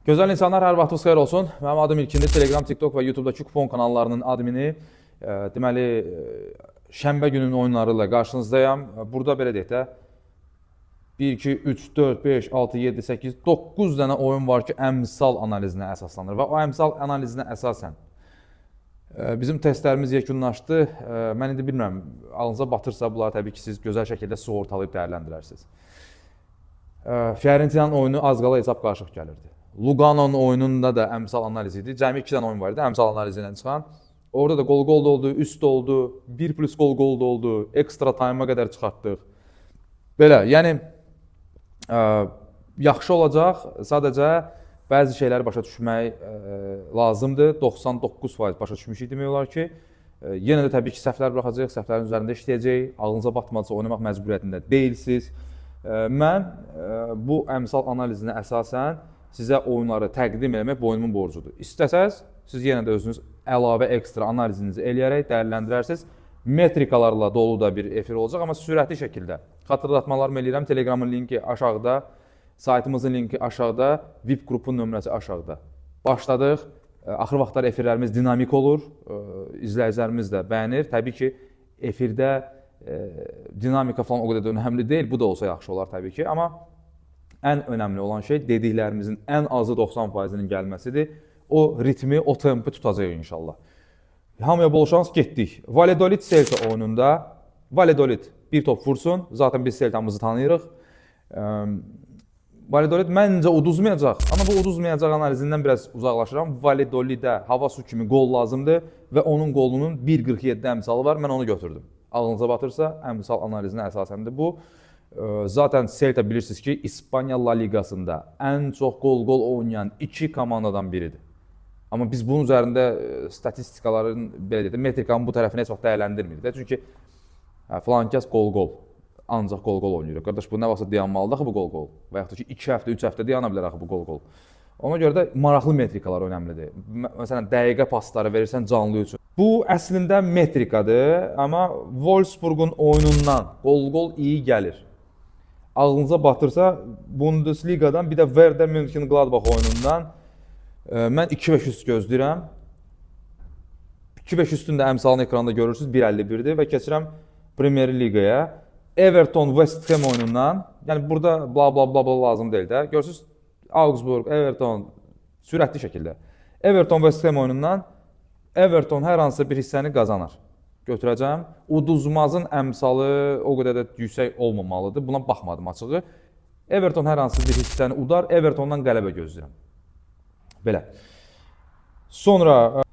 Gözəl insanlar, hər vaxtınız xeyir olsun. Mənim adım İlkindir. Telegram, TikTok və YouTube'dakı kupon kanallarının admini. Deməli, şənbə günün oyunları ilə qarşınızdayım. Burada belə deyək də 1, 2, 3, 4, 5, 6, 7, 8, 9 dənə oyun var ki, əmsal analizinə əsaslanır. Və o əmsal analizinə əsasən bizim testlərimiz yekunlaşdı. Mən indi bilmirəm, ağlınıza batırsa bunları təbii ki, siz gözəl şəkildə sığortalayıb dəyərləndirərsiniz. Fiorentina'nın oyunu az qala hesab qarışıq gəlirdi. Lugano'nun oyununda da əmsal analiz idi. Cəmi 2 dənə oyun var idi, əmsal analizi ilə çıxan. Orada da gol da oldu, üst oldu, 1 plus gol da oldu, ekstra time'a qədər çıxartdıq. Belə, yəni yaxşı olacaq, sadəcə bəzi şeyləri başa düşmək lazımdır. 99% başa düşmüşük demək olar ki, yenə də təbii ki, səhvlər buraxacaq, səhvlərin üzərində işləyəcək, ağlınıza batmadısa oynamaq məcburiyyətində deyilsiniz. Mən bu əmsal analizinə əsasən sizə oyunları təqdim etmək boynumun borcudur. İstəsəz, siz yenə də özünüz əlavə ekstra analizinizi eləyərək dəyərləndirərsiniz. Metrikalarla dolu da bir efir olacaq, amma sürətli şəkildə. Xatırlatmalarımı eləyirəm, Telegramın linki aşağıda, saytımızın linki aşağıda, VIP qrupun nömrəsi aşağıda. Başladıq, axır vaxtlar efirlərimiz dinamik olur, izləyicilərimiz də bəyənir. Təbii ki, efirdə dinamika falan o qədər də önəmli deyil, bu da olsa yaxşı olar təbii ki, amma ən önəmli olan şey dediklərimizin ən azı 90%-nin gəlməsidir. O ritmi, o tempi tutacaq inşallah. Hamıya bol şans, getdik. Valladolid Celta oyununda Valladolid bir top vursun. Zaten biz Celta'mızı tanıyırıq. Valladolid məncə uduzmayacaq, amma bu uduzmayacaq analizindən biraz uzaqlaşıram. Valladolid'ə hava su kimi gol lazımdır və onun golunun 1.47 əmsalı var. Mən onu götürdüm. Ağlınıza batırsa, əmsal analizinə əsasəndir bu. Zaten Celta bilirsiniz ki, İspanya La Ligasında ən çox gol oynayan 2 komandadan biridir. Amma biz bunun üzərində statistikaların, belə deyək, metrikanın bu tərəfini heç vaxt dəyərləndirmirik. Çünki filan kəs gol, ancaq gol oynayır. Qardaş, bu nə vaxtsa dayanmalıdır axı bu gol. Və yaxud da ki, 2 həftə, 3 həftə dayana bilər axı bu gol. Ona görə də maraqlı metrikalar önəmlidir. Məsələn, dəqiqə pasları verirsən canlı üçün. Bu əslində metrikadır, amma Wolfsburgun oyunundan gol iyi gəlir. Ağlınıza batırsa, Bundesligadan, bir də Werder München-Gladbach oyunundan mən 2.5 üst gözləyirəm. 2.5 üstün də əmsalını ekranda görürsünüz, 1.51'dir və keçirəm Premier Ligaya. Everton West Ham oyunundan, yəni burada bla lazım deyil də. Görürsünüz, Augsburg, Everton sürətli şəkildə. Everton West Ham oyunundan Everton hər hansı bir hissəni qazanır. Götürəcəm. Uduzmazın əmsalı o qədər də yüksək olmamalıdır. Buna baxmadım açığı. Everton hər hansı bir hissəni udar, Evertondan qələbə gözləyirəm. Belə. Sonra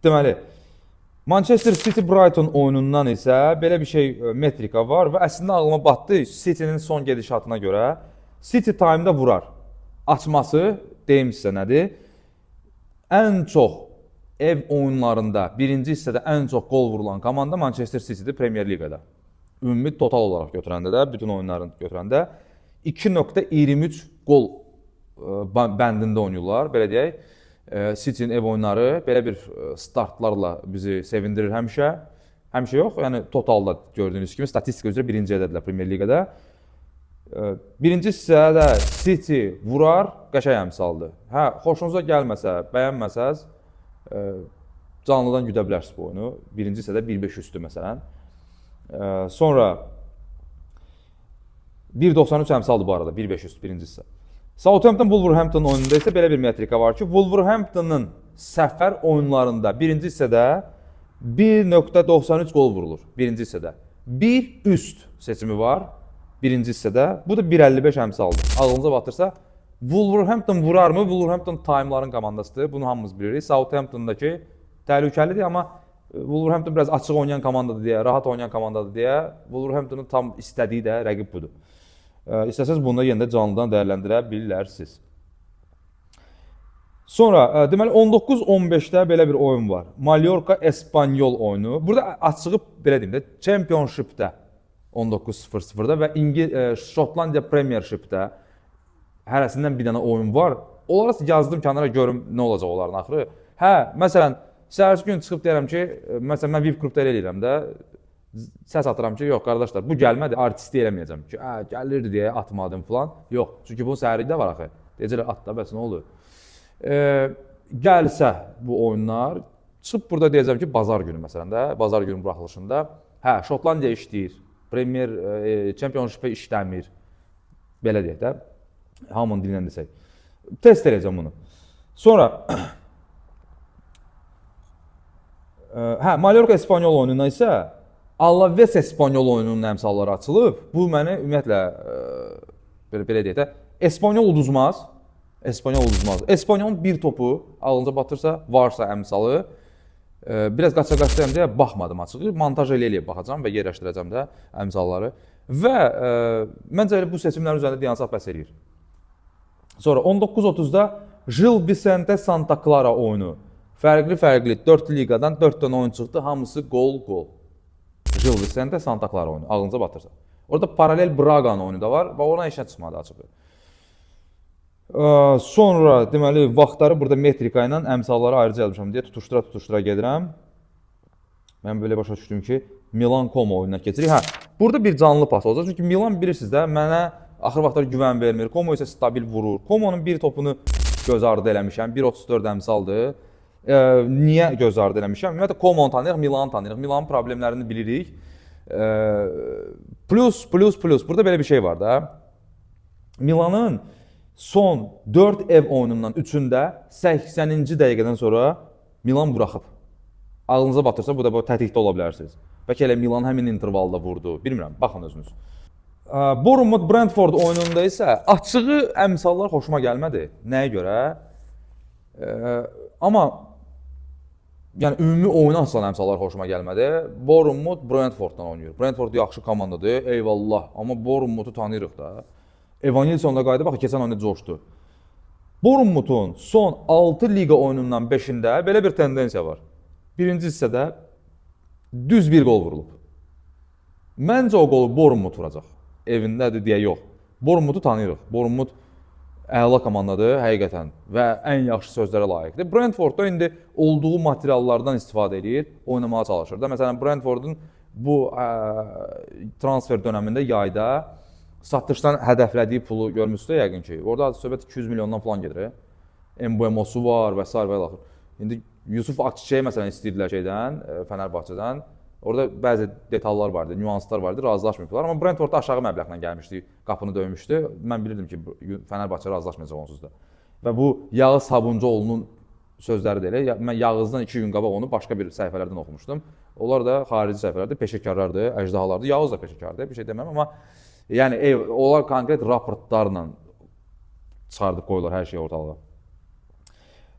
deməli Manchester City Brighton oyunundan isə belə bir şey metrika var və əslində ağlıma batdı City'nin son gedişatına görə. City time'da vurar. Açması deyim sizə nədir? Ən çox ev oyunlarında birinci hissədə ən çox gol vurulan komanda Manchester City'dir Premier Ligada. Ümumi total olaraq götürəndə də, bütün oyunların götürəndə 2.23 gol bəndində oynayırlar, belə deyək. City'nin ev oyunları belə bir startlarla bizi sevindirir həmişə. Həmişə yox, yəni totalda gördüyünüz kimi statistika üzrə birinci edədilər Premier Ligada. Birinci hissədə City vurar, qəşəng əmsaldır. Hə, xoşunuza gəlməsə, bəyənməsəz, canlıdan güdə bilərsiniz bu oyunu. Birinci hissədə 1.5 üstü məsələn. Sonra 1.93 əmsaldır bu arada, 1.5 üst birinci hissə. Southampton Wolverhampton oyununda isə belə bir metrika var ki, Wolverhampton'ın səfər oyunlarında birinci hissədə 1.93 gol vurulur birinci hissədə. 1 üst seçimi var birinci hissədə. Bu da 1.55 əmsaldır. Ağlınıza batırsa, Wolverhampton vurarmı? Wolverhampton time'ların komandasıdır. Bunu hamımız bilirik. Southampton'dakı təhlükəlidir, amma Wolverhampton biraz açıq oynayan komandadır deyə, rahat oynayan komandadır deyə Wolverhampton'un tam istədiyi də rəqib budur. İstəsəz bunu da yenə də canlıdan dəyərləndirə bilirsiniz. Sonra deməli 19-15-də belə bir oyun var. Mallorca Espanyol oyunu. Burada açığı belə deyim də, Championship'də 19-0-0-da və Şotlandiya Premiership'də hərəsindən bir dənə oyun var. Onlara yazdım kənara görüm nə olacaq onların axırı. Hə, məsələn, səhərsi gün çıxıb deyirəm ki, məsələn mən VIP qrupda elə eləyirəm də, səs atıram ki, yox qardaşlar, bu gəlmədi, artisti eləməyəcəm ki, gəlirdi deyə atmadım falan. Yox, çünki bunun səhərlikdə var axı. Deyəcəklər at da, bəs nə olur? Gəlsə bu oyunlar, çıxıb burada deyəcəm ki, bazar günü məsələn də, bazar günü buraxılışında, hə, Şotlandiya işləyir, Premier Championship işləmir, belə deyək də, hamının dilindən desək. Test edəcəm bunu. Sonra, hə, Mallorca İspanyol oyununa isə Alaves İspanyol oyununun əmsalları açılıb. Bu məni ümumiyyətlə, belə deyək də, İspanyol uduzmaz. İspanyolun bir topu ağlınıza batırsa, varsa əmsalı, biraz qaça-qaçayım deyə baxmadım açığı. Montaj eləyib baxacam və yerləşdirəcəm də əmsalları. Və məncə bu seçimlərin üzərində dayansaq bəs eləyir. Sonra 19:30-da Gil Vicente Santa Clara oyunu. Fərqli 4 liqadan 4 dənə oyun çıxdı, hamısı gol. Gil Vicente Santa Clara oyunu, ağlınıza batırsa. Orada paralel Braga'nın oyunu da var və oradan işə çıxmadı açığı. Sonra deməli vaxtları burada metrika ilə əmsalları ayrıca yazmışam deyə tutuşdura gedirəm. Mən belə başa düşdüm ki, Milan Como oyununa keçirik. Hə, burada bir canlı pas olacaq. Çünki Milan bilirsiniz də mənə axır vaxtlar güvən vermir. Como isə stabil vurur. Como'nun bir topunu göz ardı eləmişəm. 1.34 əmsaldır. Niyə göz ardı eləmişəm? Ümumiyyətlə Como'nu tanıyırıq, Milanı tanıyırıq. Milanın problemlərini bilirik. Plus. Burada belə bir şey var da. Milanın son 4 ev oyunundan 3-ündə 80-ci dəqiqədən sonra Milan buraxıb. Ağlınıza batırsa bu da tətikdə ola bilərsiniz. Bəlkə elə Milan həmin intervalda vurdu. Bilmirəm, baxın özünüz. Bournemouth Brentford oyununda isə açığı əmsallar xoşuma gəlmədi. Nəyə görə? Amma yəni ümumi oyuna asılan əmsallar xoşuma gəlmədi. Bournemouth Brentforddan oynayır. Brentford yaxşı komandadır, eyvallah. Amma Bournemouth'u tanıyırıq da. Evan Nilsson da qayıdı, bax, keçən oyunda coşdu. Bournemouth'un son 6 liqa oyunundan 5-də belə bir tendensiya var. Birinci hissədə düz bir qol vurulub. Məncə o qolu Bournemouth vuracaq. Evindədir deyə yox. Bournemouth'u tanıyırıq. Bournemouth əla komandadır həqiqətən və ən yaxşı sözlərə layiqdir. Brentford da indi olduğu materiallardan istifadə edir, oynamağa çalışır da. Məsələn, Brentfordun bu transfer dönəmində yayda satışdan hədəflədiyi pulu görmüsünüz yəqin ki. Orada söhbət 200 milyondan falan gedir. Mbeumo'su var və s. və axır. İndi Yusuf Akçiçeyə məsələn istəyirdilər şeydən, Fənərbağçadan. Orada bəzi detallar vardı, nüanslar vardı, razılaşmıyıblar. Amma Brentford aşağı məbləğlə gəlmişdi, qapını döymüşdü. Mən bilirdim ki, Fənərbağçə razılaşmayacaq onsuz da. Və bu Yağız Sabuncuoğlu'nun sözləri də elə. Mən Yağızdan 2 gün qabaq onu başqa bir səhifələrdən oxumuşdum. Onlar da xarici səhifələrdir, peşəkarlardır, əjdahalardır. Yağız da peşəkardır, bir şey deməm, amma yəni onlar konkret raportlarla çıxardıb qoyurlar hər şeyi ortalığa.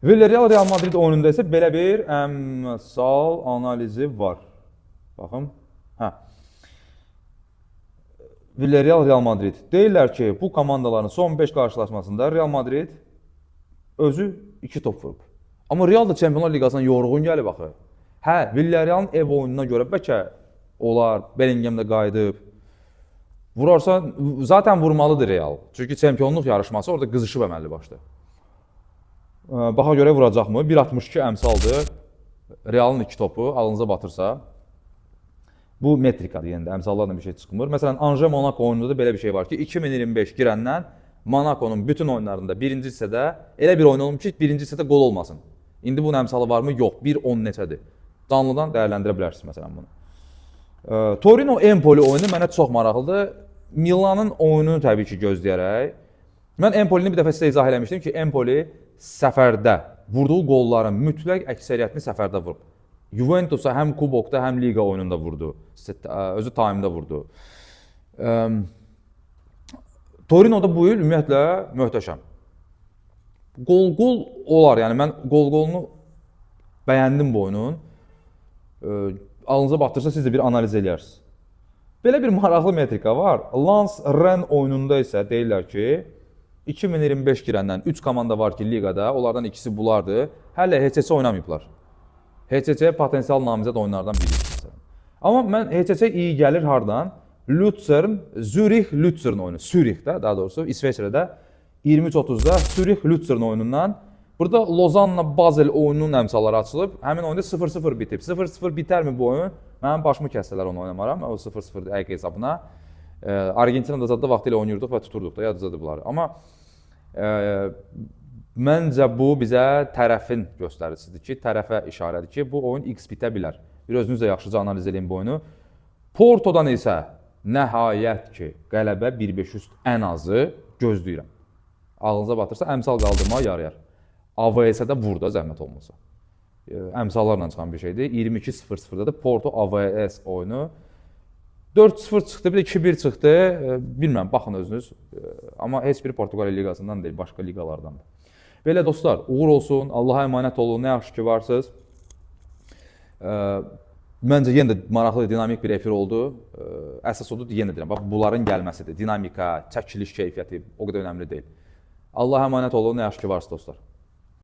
Villarreal Real Madrid oyununda isə belə bir əmsal analizi var. Baxın. Hə. Villarreal Real Madrid. Deyirlər ki, bu komandaların son 5 qarşılaşmasında Real Madrid özü 2 top vurub. Amma Real da Çempionlar Liqasından yorğun gəlib axı. Hə, Villarreal'ın ev oyununa görə bəlkə olar, Bellingham da qayıdıb. Vurarsa zaten vurmalıdır Real. Çünki çempionluq yarışması orada qızışıb əməlli başda. Baxa görə vuracaqmı? 1.62 əmsaldır. Real'ın 2 topu ağlınıza batırsa. Bu metrikadır yenə də, əmsallarla bir şey çıxmır. Məsələn, Anje Monaco oyununda da belə bir şey var ki, 2025 girəndən Monaco'nun bütün oyunlarında birinci hissədə elə bir oyun olmuş ki, birinci hissədə gol olmasın. İndi bunun əmsalı varmı? Yox. 1.10 neçədir. Canlıdan dəyərləndirə bilərsiniz məsələn bunu. Torino Empoli oyunu mənə çox maraqlıdır. Milanın oyununu təbii ki gözləyərək. Mən Empolini bir dəfə sizə izah eləmişdim ki, Empoli səfərdə vurduğu qolların mütləq əksəriyyətini səfərdə vurub. Juventus'a həm kubokda, həm liga oyununda vurdu. Özü taimdə vurdu. Torino'da bu il ümumiyyətlə möhtəşəm. Gol olar, yəni mən gol-golunu bəyəndim bu oyunun. Ağlınıza batırsa siz də bir analiz eləyərsiniz. Belə bir maraqlı metrika var. Lens Rennes oyununda isə deyirlər ki, 2025 girəndən 3 komanda var ki ligada, onlardan ikisi bunlardır. Hələ HCC oynamayıblar. HCC potensial namizəd oyunlardan biridir. Amma mən HCC iyi gəlir hardan? Luzern, Zürih-Luzern oyunu. Zürihdə, daha doğrusu İsveçrədə 23:30-da Zürih-Luzern oyunundan. Burada Lozanna-Basel oyununun əmsalları açılıb. Həmin oyunda 0-0 bitib. 0-0 bitərmi bu oyun? Mənim başımı kəsdilər onu oynamaram. O 0-0 dəqiq hesabına. Argentinada zadda vaxtı ilə oynayırdıq və tuturduq da, yadınızdadır bunları. Amma Məncə bu bizə tərəfin göstəricisidir ki, tərəfə işarədir ki, bu oyun X bitə bilər. Bir özünüz də yaxşıca analiz edin bu oyunu. Portodan isə nəhayət ki, qələbə 1-5 üst ən azı gözləyirəm. Ağlınıza batırsa əmsal qaldırmağa yarayar. AVS-də də burada zəhmət olmasa. Əmsallarla çıxan bir şeydir. 22-0-0-da da Porto AVS oyunu 4-0 çıxdı, bir də 2-1 çıxdı. Bilmirəm, baxın özünüz. Amma heç biri Portuqaliya liqasından deyil, başqa liqalardandır. Belə dostlar, uğur olsun, Allaha əmanət olun, nə yaxşı ki varsınız. Məncə yenə də maraqlı, dinamik bir efir oldu. Əsas odur, yenə deyirəm, bax, bunların gəlməsidir. Dinamika, çəkiliş keyfiyyəti o qədər önəmli deyil. Allaha əmanət olun, nə yaxşı ki varsınız dostlar.